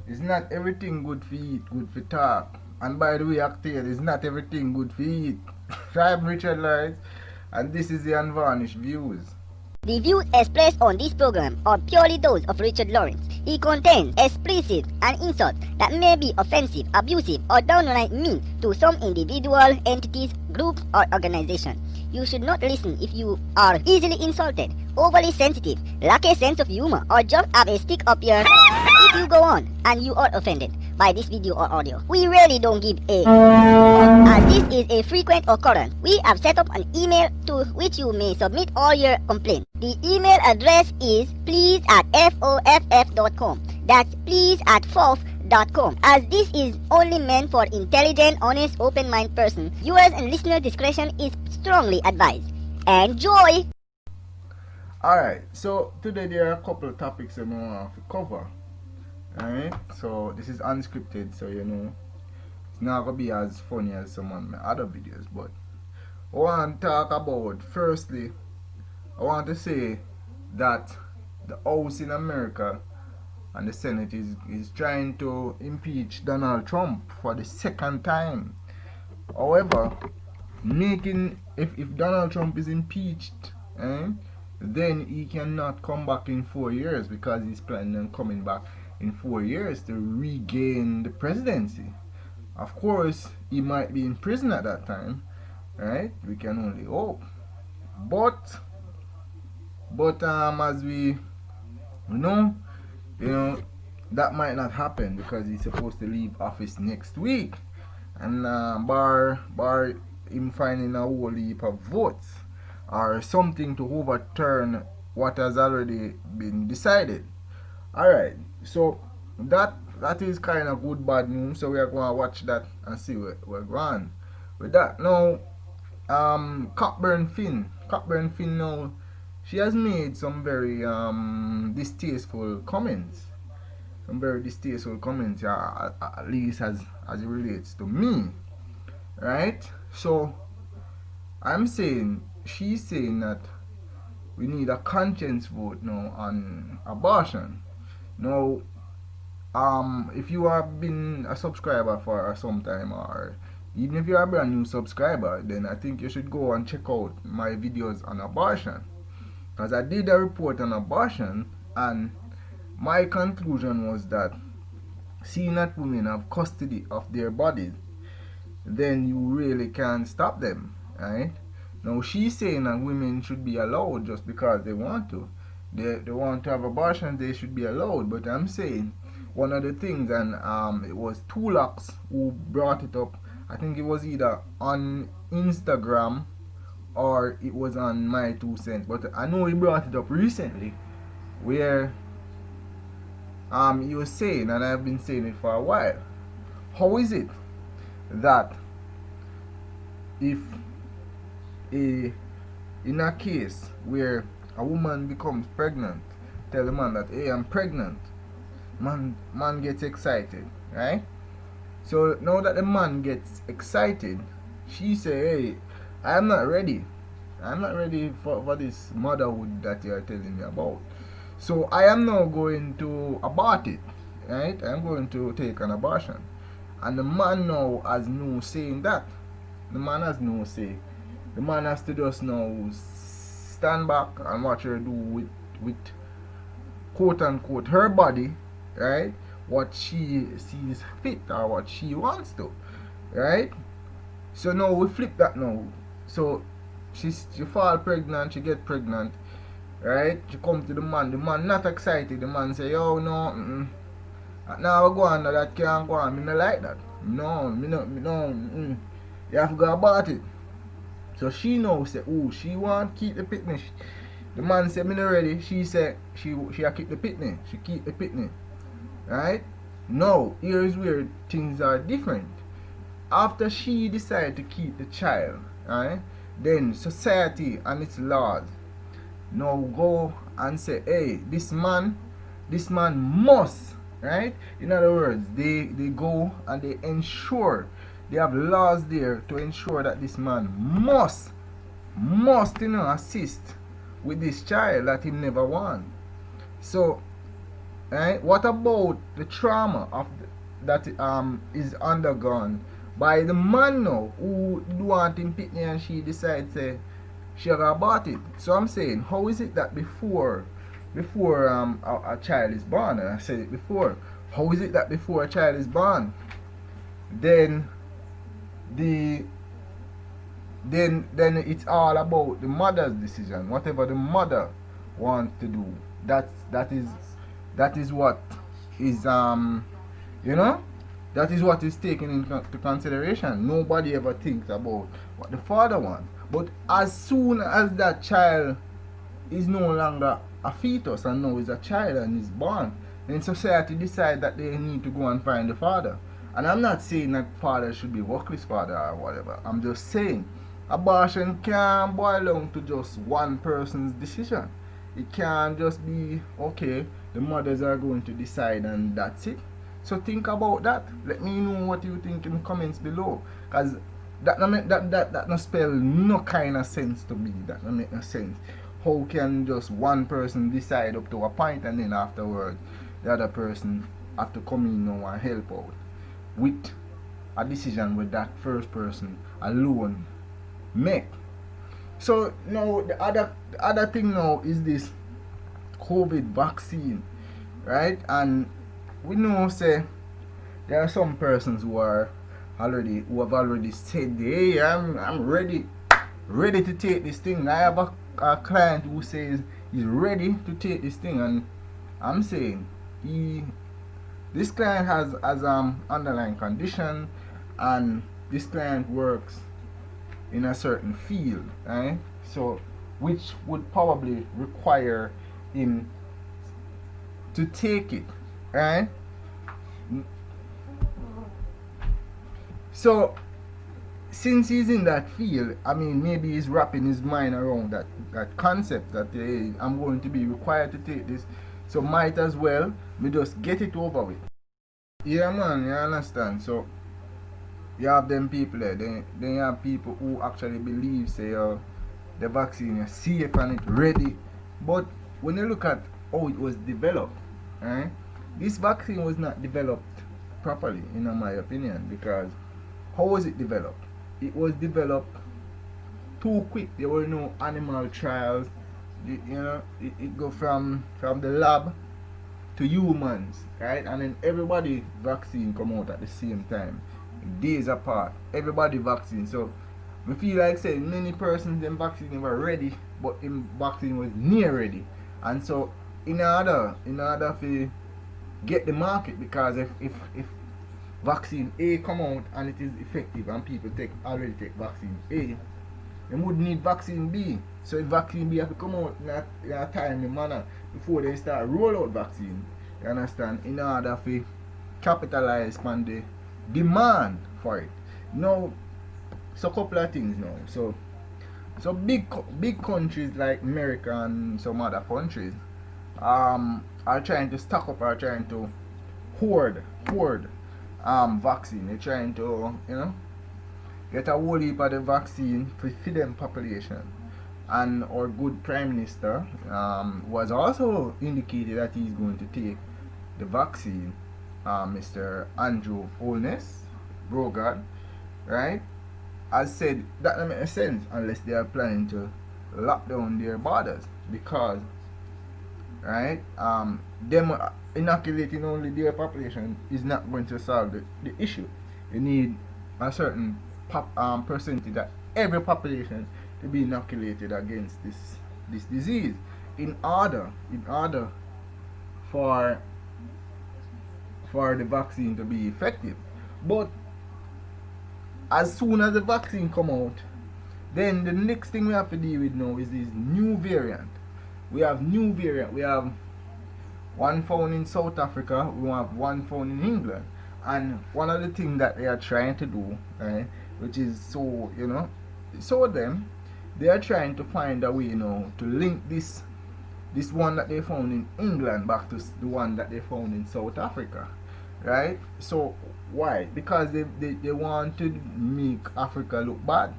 It's not everything good for eat, good for talk. And by the way, actor, it's not everything good for eat. I'm Richard Lawrence, and this is the Unvarnished Views. The views expressed on this program are purely those of Richard Lawrence. He contains explicit and insults that may be offensive, abusive, or downright mean to some individual, entities, groups, or organizations. You should not listen if you are easily insulted, overly sensitive, lack a sense of humor, or just have a stick up your if you go on and you are offended by this video or audio. We really don't give a as this is a frequent occurrence. We have set up an email to which you may submit all your complaints. The email address is please@foff.com. That's please@foff.com. As this is only meant for intelligent, honest, open-minded persons, viewers and listener discretion is strongly advised. Enjoy! Alright, so today there are a couple of topics I want to cover. Alright, so this is unscripted, so you know it's not gonna be as funny as some of my other videos, but I want to talk about, firstly, I want to say that the House in America and the Senate is trying to impeach Donald Trump for the second time. However, if Donald Trump is impeached, then he cannot come back in 4 years, because he's planning on coming back in 4 years to regain the presidency. Of course, he might be in prison at that time, right? We can only hope. But as we know, that might not happen, because he's supposed to leave office next week, and bar him finding a whole heap of votes or something to overturn what has already been decided. Alright, so that is kind of good bad news, so we are going to watch that and see where we're going with that. Now, cockburne-finn now, she has made some very distasteful comments. At least as it relates to me, right? So she's saying that we need a conscience vote now on abortion. Now, if you have been a subscriber for some time, or even if you're a brand new subscriber, then I think you should go and check out my videos on abortion, because I did a report on abortion, and my conclusion was that seeing that women have custody of their bodies, then you really can't stop them, right? Now, she's saying that women should be allowed just because they want to. They want to have abortion, they should be allowed. But I'm saying one of the things, and it was Tu-Loxx who brought it up. I think it was either on Instagram or it was on My Tu-sense. But I know he brought it up recently, where he was saying, and I've been saying it for a while, how is it that if in a case where a woman becomes pregnant, tell the man that, hey, I'm pregnant, man gets excited, right? So now that the man gets excited, she say, hey, I'm not ready for this motherhood that you're telling me about, so I am now going to abort it, right? I'm going to take an abortion. And the man now has no say in that. The man has no say. The man has to just now stand back and watch her do with quote unquote her body, right? What she sees fit or what she wants to, right? So now we flip that now. So she fall pregnant, she get pregnant, right? She come to the man not excited. The man say, yo, no, now we go on, that can't go on. Me not like that. No. You have to go about it. So she now say, oh, she want keep the pitney. The man said, me not ready. She said, she keep the pitney. She keep the pitney. Right? Now, here's where things are different. After she decided to keep the child, right, then society and its laws now go and say, hey, this man must, right? In other words, they go and they ensure, they have laws there to ensure that this man must assist with this child that he never want. So Right? What about the trauma of that is undergone by the man now who want him pitney and she decides say she about it. So I'm saying, how is it that before a child is born, and I said it before, how is it that before a child is born, then the then it's all about the mother's decision. Whatever the mother wants to do, that is what is you know that is what is taken into consideration. Nobody ever thinks about what the father wants. But as soon as that child is no longer a fetus and now is a child and is born, then society decide that they need to go and find the father. And I'm not saying that father should be workless father or whatever. I'm just saying abortion can't boil down to just one person's decision. It can't just be okay, the mothers are going to decide and that's it. So think about that. Let me know what you think in the comments below. Cause that no spell no kind of sense to me. That no make no sense. How can just one person decide up to a point and then afterward the other person have to come in now and help out with a decision with that first person alone make. So now the other thing now is this COVID vaccine, right? And we know say there are some persons who have already said, hey, I'm ready to take this thing. I have a client who says he's ready to take this thing, and I'm saying this client has underlying condition, and this client works in a certain field, right? So which would probably require him to take it, right? So since he's in that field, I mean, maybe he's wrapping his mind around that concept that hey, I'm going to be required to take this, so might as well me just get it over with. Yeah, man, you understand? So you have them people there. Then you have people who actually believe say the vaccine is safe and it's ready. But when you look at how it was developed, right? This vaccine was not developed properly, in my opinion, because how was it developed? It was developed too quick. There were no animal trials. It go from the lab to humans, right? And then everybody vaccine come out at the same time, days apart. Everybody vaccine. So I feel like saying many persons them vaccine were ready, but in vaccine was near ready. And so in order to get the market, because if vaccine A come out and it is effective and people already take vaccine A, they would need vaccine B. So if vaccine B have to come out in a timely manner before they start roll out vaccine, you understand, in order to capitalize on the demand for it. Now, so couple of things now. So big countries like America and some other countries are trying to stock up, are trying to hoard vaccine. They're trying to get a whole heap of the vaccine for them population. And our good Prime Minister was also indicated that he's going to take the vaccine, Mr. Andrew Holness, Brogard, right? As said, that doesn't make sense unless they are planning to lock down their borders, because right, them inoculating only their population is not going to solve the issue. You need a certain percentage that every population to be inoculated against this disease in order for the vaccine to be effective. But as soon as the vaccine come out, then the next thing we have to deal with now is this new variant. We have new variant. We have one found in South Africa. We have one found in England. And one of the things that they are trying to do, right, which is so they are trying to find a way to link this one that they found in England back to the one that they found in South Africa, right? So why? Because they want to make Africa look bad.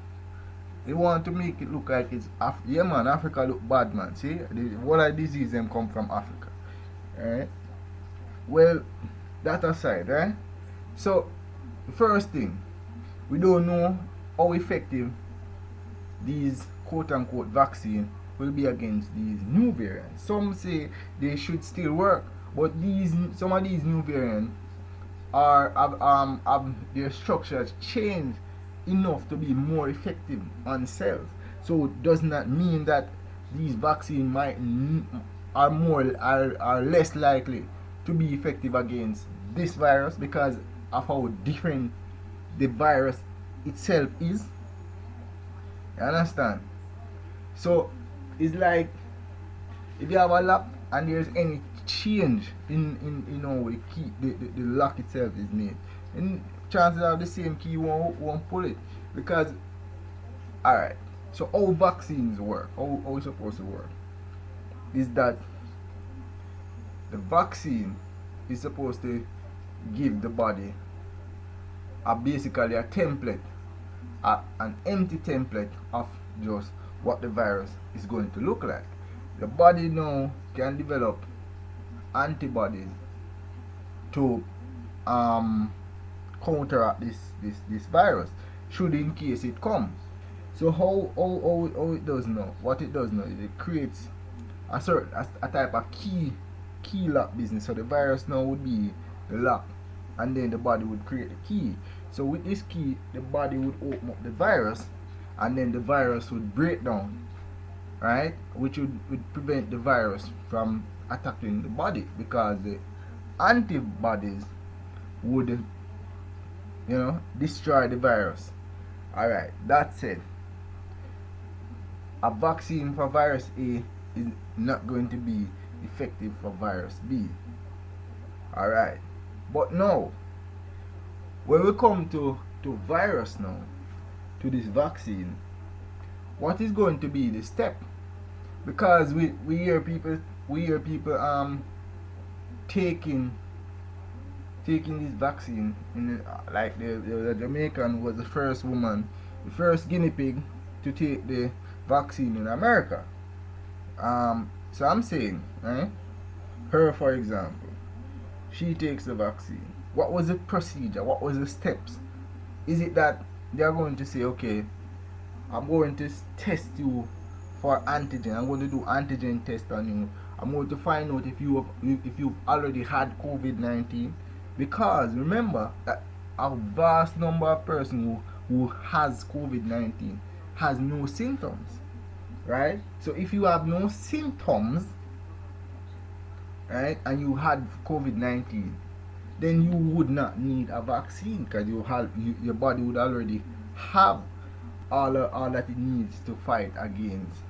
They want to make it look like it's yeah, man, Africa look bad, man. See, what disease them come from Africa, right? well, that aside, right? So, the first thing, we don't know how effective these quote unquote vaccine will be against these new variants. Some say they should still work, but some of these new variants have their structures changed enough to be more effective on cells. So does not mean that these vaccines are less likely to be effective against this virus because of how different the virus itself is. You understand? So it's like if you have a lock and there's any change in the key, the lock itself is made, and chances are the same key won't pull it because, alright, so how vaccines work, how it's supposed to work is that the vaccine is supposed to give the body basically a template, an empty template of just what the virus is going to look like. The body now can develop antibodies to counteract this virus should in case it comes. So how it does now, what it does now is it creates a type of key lock business. So the virus now would be the lock, and then the body would create the key. So with this key, the body would open up the virus, and then the virus would break down, right? Which would prevent the virus from attacking the body because the antibodies would, destroy the virus. Alright, that said, a vaccine for virus A is not going to be effective for virus B. Alright, but now, when we come to virus now, to this vaccine, what is going to be the step? Because we hear people taking this vaccine like the Jamaican was the first woman, the first guinea pig to take the vaccine in America. So I'm saying, her for example, she takes the vaccine. What was the procedure? What was the steps? Is it that they are going to say, okay, I'm going to test you for antigen. I'm going to do antigen test on you. I'm going to find out if you've already had COVID-19, because remember that a vast number of persons who has COVID-19 has no symptoms, right? So if you have no symptoms, right, and you had COVID-19, then you would not need a vaccine because your body would already have all that it needs to fight against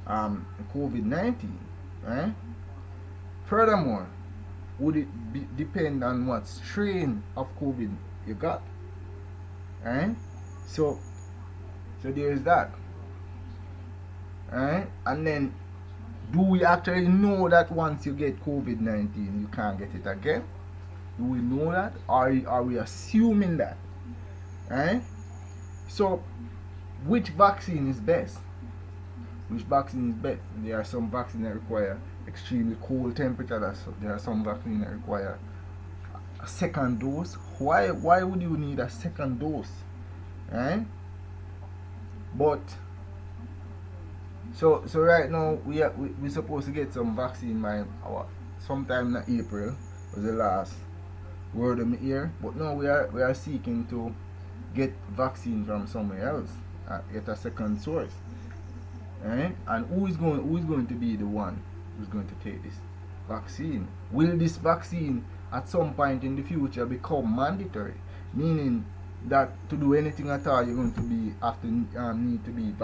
COVID-19, right? Furthermore, would it depend on what strain of COVID you got, right? So there is that, right? And then, do we actually know that once you get COVID-19 you can't get it again? Do we know that, or are we assuming that, right? So which vaccine is best? Which vaccine is best? There are some vaccines that require extremely cold temperature. There are some vaccines that require a second dose. Why would you need a second dose, right? But so right now we're supposed to get some vaccine by sometime in April was the last word of my ear. But now we are seeking to get vaccine from somewhere else, get a second source, right? And who is going to be the one who's going to take this vaccine? Will this vaccine at some point in the future become mandatory, meaning that to do anything at all you're going to need to be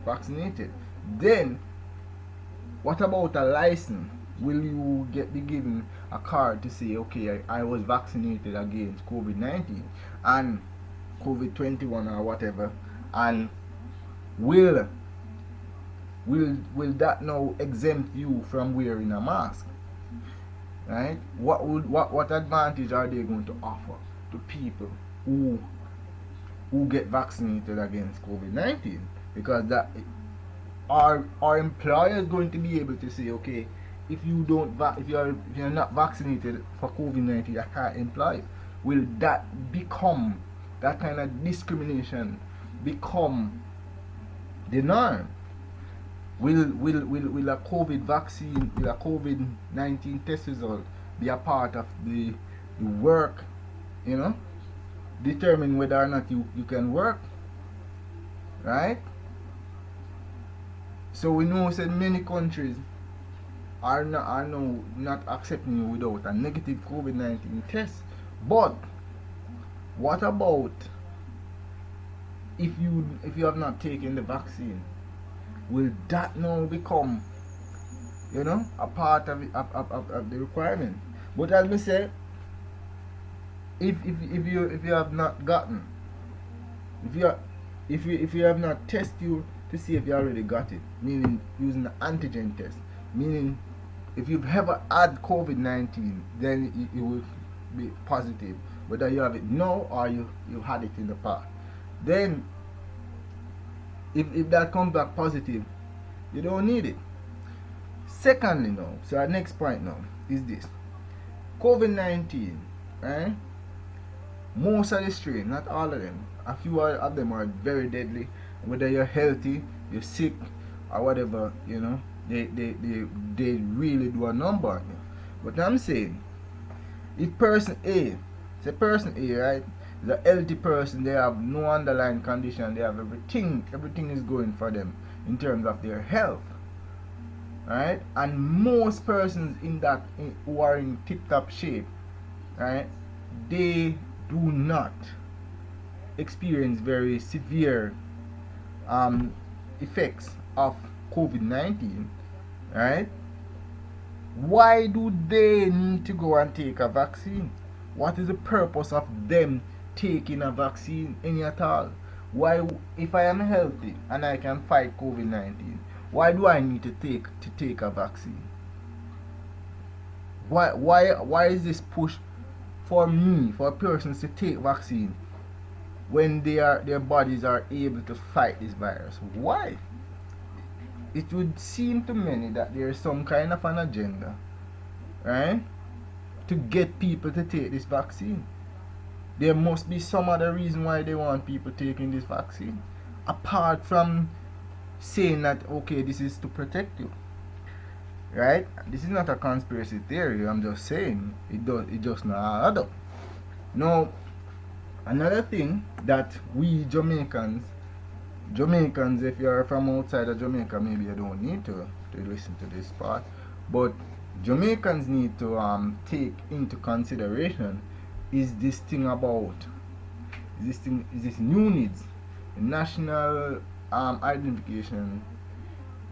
vaccinated? Then what about a license? Will you be given a card to say, okay, I was vaccinated against COVID-19 and COVID-21 or whatever, and will that now exempt you from wearing a mask, right? What advantage are they going to offer to people who get vaccinated against COVID-19? Because that our employer is going to be able to say, okay, if you don't if you're not vaccinated for COVID-19, you can't employ. Will that become that kind of discrimination become the norm? Will a COVID vaccine, will a COVID-19 test result be a part of the work, you know, determine whether or not you can work, right? So we know that many countries are not accepting you without a negative COVID-19 test. But what about if you have not taken the vaccine? Will that now become, you know, a part of the requirement? But as we say, if you have not gotten, if you have not tested you to see if you already got it, meaning using the antigen test, meaning if you've ever had COVID-19, then it will be positive, whether you have it now or you had it in the past. Then if that comes back positive, you don't need it. Secondly, now, so our next point now is this: COVID-19, right? Most of the strain, not all of them, a few of them are very deadly. Whether you're healthy, you're sick, or whatever, you know, they really do a number on you. But I'm saying, if person A, say person A, right, is a healthy person, they have no underlying condition, they have everything is going for them in terms of their health, right? And most persons who are in tip-top shape, right, they do not experience very severe effects of COVID-19, right? Why do they need to go and take a vaccine? What is the purpose of them taking a vaccine any at all? Why, if I am healthy and I can fight COVID-19, why do I need to take a vaccine? Why is this push for persons to take vaccine when their bodies are able to fight this virus? Why? It would seem to many that there is some kind of an agenda, right, to get people to take this vaccine. There must be some other reason why they want people taking this vaccine, apart from saying that, okay, this is to protect you, right? This is not a conspiracy theory. I'm just saying it just not add up. Now, another thing that we Jamaicans, if you're from outside of Jamaica, maybe you don't need to listen to this part, but Jamaicans need to take into consideration is this thing about is this new needs, the national identification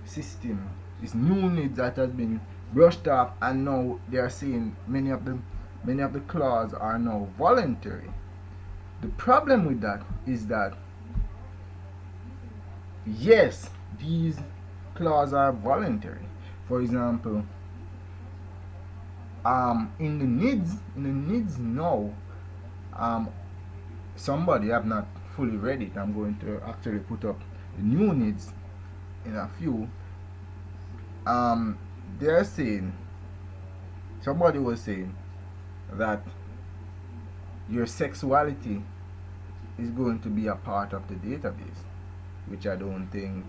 system, this new needs that has been brushed off, and now they are saying many of the clauses are now voluntary. The problem with that is that yes, these clauses are voluntary. For example, in the needs now, somebody have not fully read it. I'm going to actually put up the new needs in a few. They're saying, somebody was saying that your sexuality is going to be a part of the database, which I don't think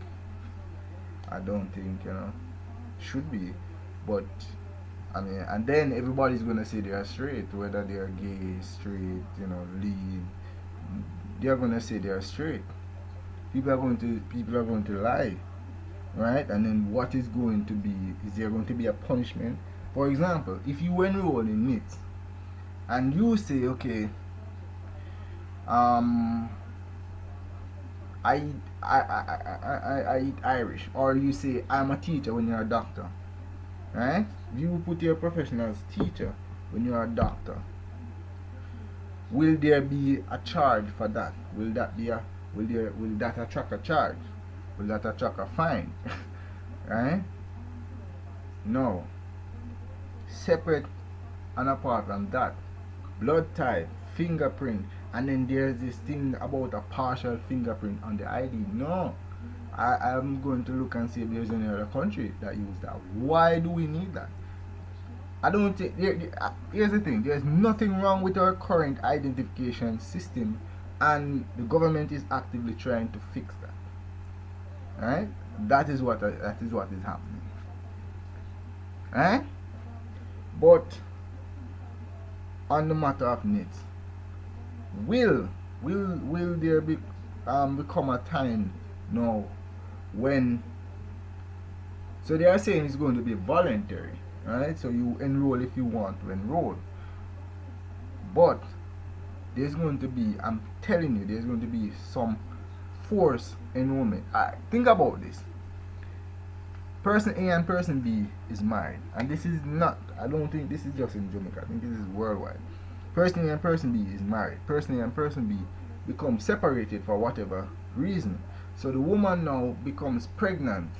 you know should be. But I mean, and then everybody's gonna say they are straight, whether they are gay, straight, you know, lead. They're gonna say they are straight. People are going to lie, right? And then what is going to be? Is there going to be a punishment? For example, if you enroll in NITS and you say, okay, I eat Irish, or you say I'm a teacher when you're a doctor, right? You put your profession as teacher when you're a doctor. Will there be a charge for that? Will that attract a charge? Will that attract a fine? Right? No. Separate and apart from that, blood type, fingerprint, and then there's this thing about a partial fingerprint on the ID. No. I'm going to look and see if there's any other country that use that. Why do we need that? I don't think. Here's the thing: there's nothing wrong with our current identification system, and the government is actively trying to fix that. Right? That is what is happening. Right? But on the matter of needs, will there be become a time now when, so they are saying it's going to be voluntary, right? So you enroll if you want to enroll, but there's going to be, I'm telling you, there's going to be some forced enrollment. Think about this. Person A and person B is married, and this is not, I don't think this is just in Jamaica, I think this is worldwide. Person A and person B is married. Person A and person B become separated for whatever reason. So the woman now becomes pregnant.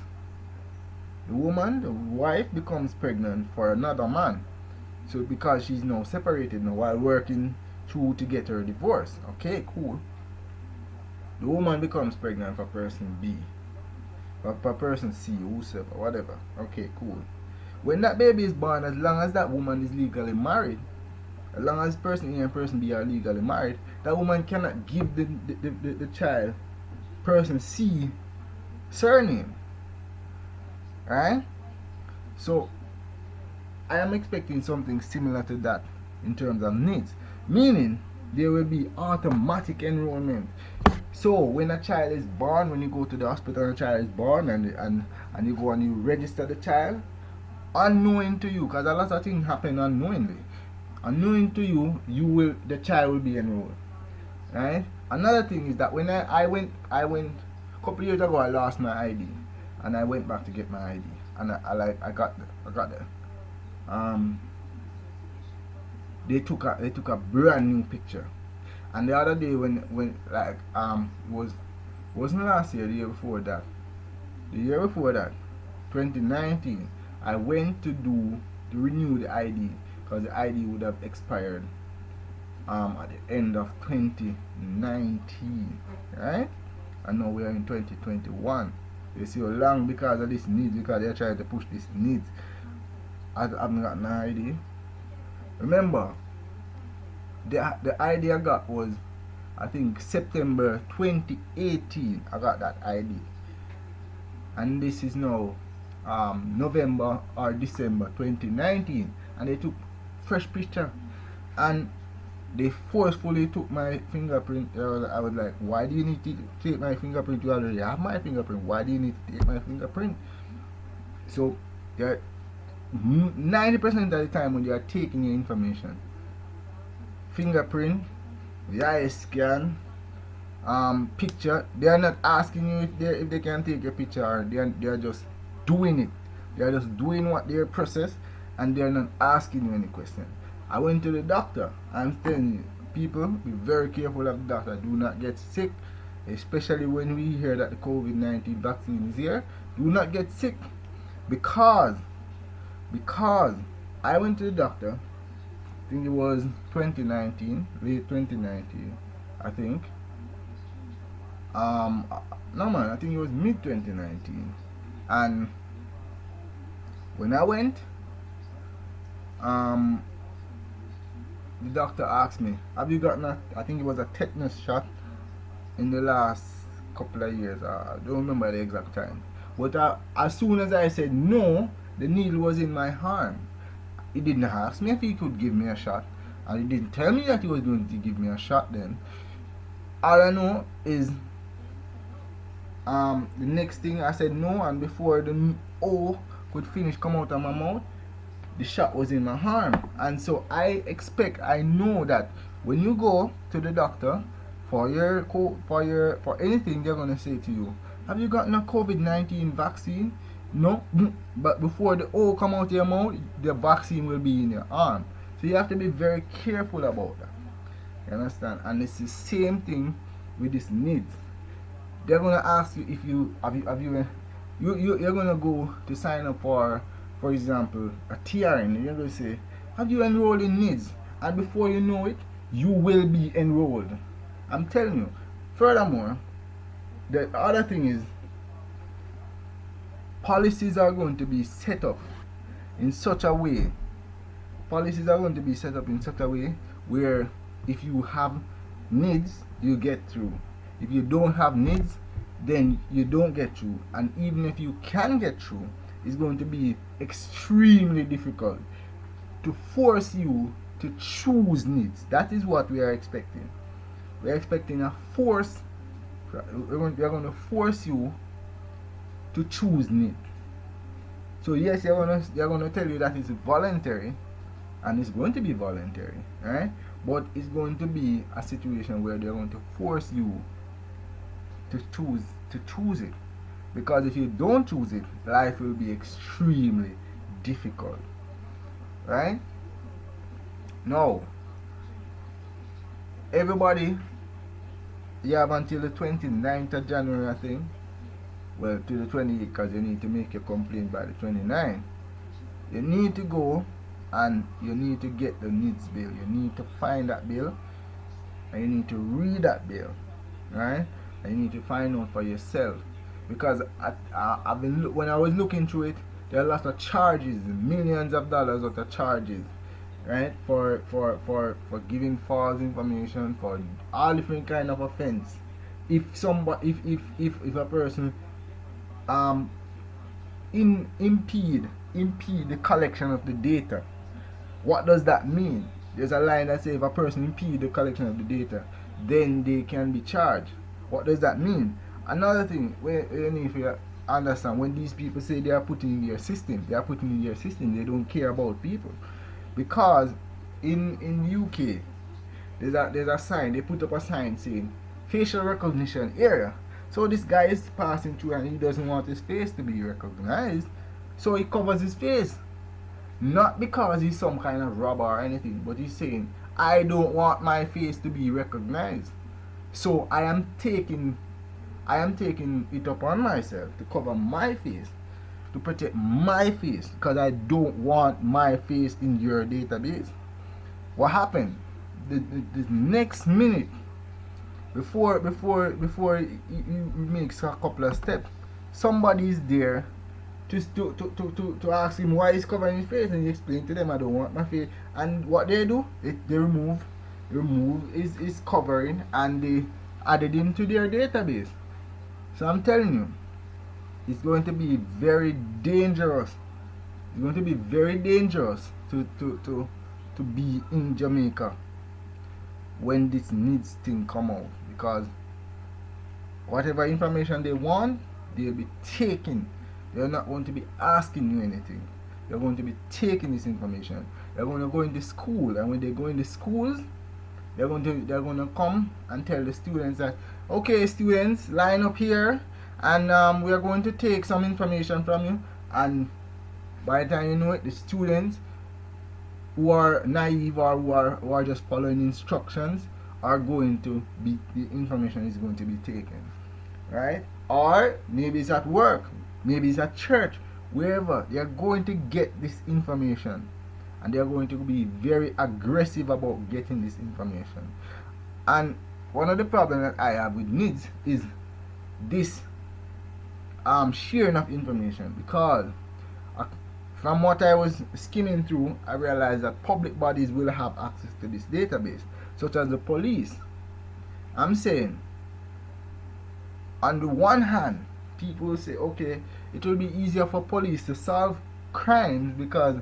The wife becomes pregnant for another man. So because she's now separated now while working through to get her divorce. Okay, cool. The woman becomes pregnant for person B. For person C, whoever, whatever. Okay, cool. When that baby is born, as long as that woman is legally married, as long as person A and person B are legally married, that woman cannot give the child person C surname. Right? So I am expecting something similar to that in terms of needs. Meaning there will be automatic enrollment. So when a child is born, when you go to the hospital and a child is born and you go and you register the child, unknowing to you, because a lot of things happen unknowingly. Unknowing to you, the child will be enrolled. Right? Another thing is that when I went a couple years ago, I lost my ID, and I went back to get my ID, and I got the they took a brand new picture. And the other day when wasn't last year, the year before that, 2019, I went to renew the ID, because the ID would have expired at the end of 2019, right? And now we are in 2021. You see how long, because of this needs, because they're trying to push this needs. I haven't got an ID. Remember, the ID I got was, I think, September 2018. I got that ID, and this is now November or December 2019, and they took fresh picture, and they forcefully took my fingerprint. I was like, why do you need to take my fingerprint? You already have my fingerprint. Why do you need to take my fingerprint? So 90% of the time when you are taking your information, fingerprint, the eye scan, picture, they are not asking you if they can take your picture, or they are just doing it. They are just doing what they process, and they are not asking you any question. I went to the doctor. I'm telling you, people, be very careful of the doctor. Do not get sick, especially when we hear that the COVID-19 vaccine is here. Do not get sick, because I went to the doctor, I think it was 2019, late 2019, I think. No man, I think it was mid 2019. And when I went, the doctor asked me, have you gotten I think it was a tetanus shot in the last couple of years. I don't remember the exact time. But as soon as I said no, the needle was in my arm. He didn't ask me if he could give me a shot, and he didn't tell me that he was going to give me a shot then. All I know is the next thing I said no, and before the O could finish come out of my mouth, the shot was in my arm. And so I know that when you go to the doctor for anything, they're gonna say to you, have you gotten a COVID-19 vaccine? No. But before the O come out of your mouth, the vaccine will be in your arm. So you have to be very careful about that. You understand? And it's the same thing with this needs. They're gonna ask you if you're gonna go to sign up for example, a TRN, and you're gonna say, have you enrolled in needs? And before you know it, you will be enrolled. I'm telling you. Furthermore, the other thing is, policies are going to be set up in such a way policies are going to be set up in such a way where if you have needs, you get through. If you don't have needs, then you don't get through. And even if you can get through, it's going to be extremely difficult to force you to choose needs. That is what we are expecting. We are expecting a force. We are going to force you to choose need. So yes, they're going to tell you that it's voluntary, and it's going to be voluntary, right? But it's going to be a situation where they're going to force you to choose it, because if you don't choose it, life will be extremely difficult, right? Now, everybody, you have until the 29th of January, I think. Well, to the 28th, because you need to make your complaint by the 29th. You need to go and you need to get the needs bill. You need to find that bill and you need to read that bill, right? And you need to find out for yourself, because I've been when I was looking through it, there are a lot of charges, millions of dollars worth of charges, right? For giving false information, for all different kind of offense. If somebody, if a person impede the collection of the data, what does that mean? There's a line that says if a person impede the collection of the data, then they can be charged. What does that mean? Another thing, if you understand, when these people say they are putting in their system, they don't care about people. Because in UK, there's a sign, they put up a sign saying facial recognition area. So this guy is passing through and he doesn't want his face to be recognized, so he covers his face. Not because he's some kind of robber or anything, but he's saying, I don't want my face to be recognized. So I am taking it upon myself to cover my face, to protect my face, because I don't want my face in your database. What happened? The next minute, before you makes a couple of steps, somebody is there to ask him why he's covering his face, and he explain to them, I don't want my face. And what they do, they remove his covering and they added him to their database. So I'm telling you, it's going to be very dangerous. It's going to be very dangerous to be in Jamaica when this needs thing come out, because whatever information they want, they'll be taking. They're not going to be asking you anything. They're going to be taking this information. They're going to go into school, and when they go into schools, they're going to come and tell the students that, okay, students, line up here, and we are going to take some information from you. And by the time you know it, the students who are naive or who are just following instructions are going to be, the information is going to be taken, right? Or maybe it's at work, maybe it's at church, wherever. They are going to get this information, and they are going to be very aggressive about getting this information. And one of the problems that I have with needs is this sharing of information, because from what I was skimming through, I realized that public bodies will have access to this database, such as the police. I'm saying, on the one hand, people will say, okay, it will be easier for police to solve crimes, because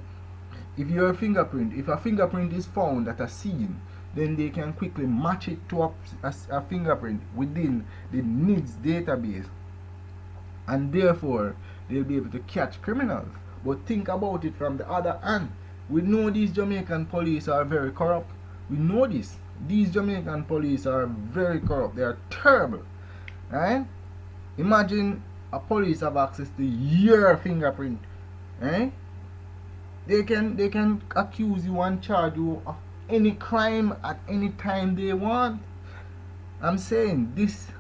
if a fingerprint is found at a scene, then they can quickly match it to a fingerprint within the needs database, and therefore they'll be able to catch criminals. But think about it from the other hand. We know these Jamaican police are very corrupt. We know this. These Jamaican police are very corrupt. They are terrible, right? Imagine a police have access to your fingerprint, right? They can accuse you and charge you of any crime at any time they want. I'm saying this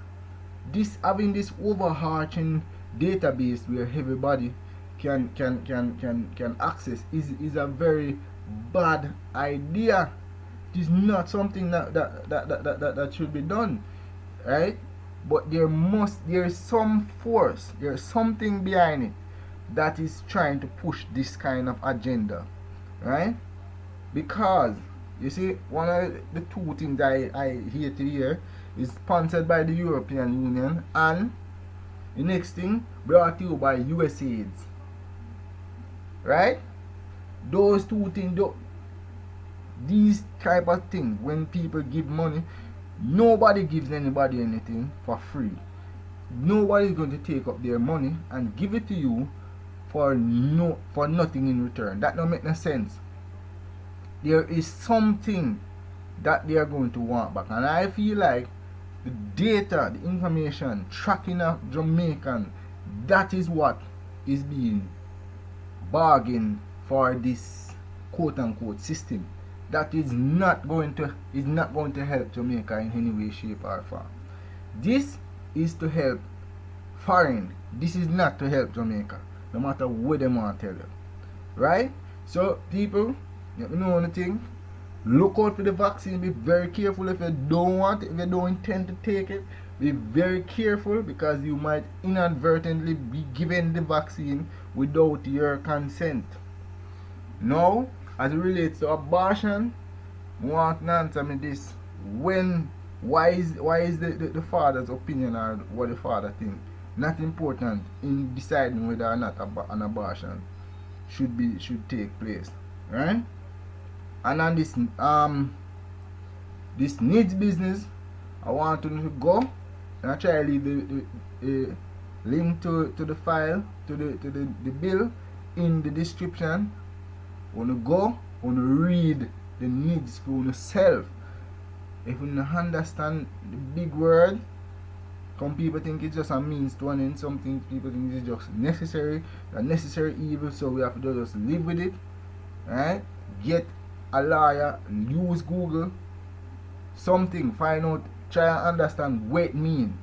having this overarching database where everybody can access is a very bad idea. It is not something that should be done, right? But there is some force, there is something behind it that is trying to push this kind of agenda, right? Because you see, one of the two things I hate to hear is sponsored by the European Union, and the next thing brought to you by USAIDs. Right? Those two things, these type of things, when people give money, nobody gives anybody anything for free. Nobody's going to take up their money and give it to you for nothing in return. That don't make no sense. There is something that they are going to want back, and I feel like the data, the information, tracking of Jamaican, that is what is being bargained for this quote unquote system. That is not going to help Jamaica in any way, shape or form. This is to help foreign. This is not to help Jamaica, no matter what they want to tell you. Right? So people, you know anything? Look out for the vaccine. Be very careful if you don't want it, if you don't intend to take it. Be very careful, because you might inadvertently be given the vaccine without your consent. Now, as it relates to abortion, I want to answer me this. Why is the father's opinion or what the father thinks not important in deciding whether or not an abortion should take place, right? And on this needs business, I want to go and I try to leave the link to the file, to the bill in the description. Wanna go, wanna read the needs for yourself. If you don't understand the big word, some people think it's just a means to an end. Some people think it's just necessary, a necessary evil, so we have to just live with it. Right? Get a lawyer, use Google, something, find out, try and understand what it means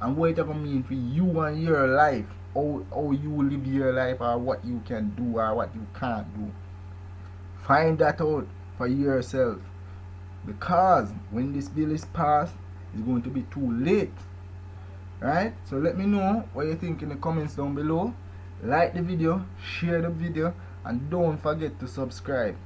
and what it gonna mean for you and your life, how you live your life, or what you can do or what you can't do. Find that out for yourself, because when this bill is passed, it's going to be too late. Right? So let me know what you think in the comments down below. Like the video, share the video, and don't forget to subscribe.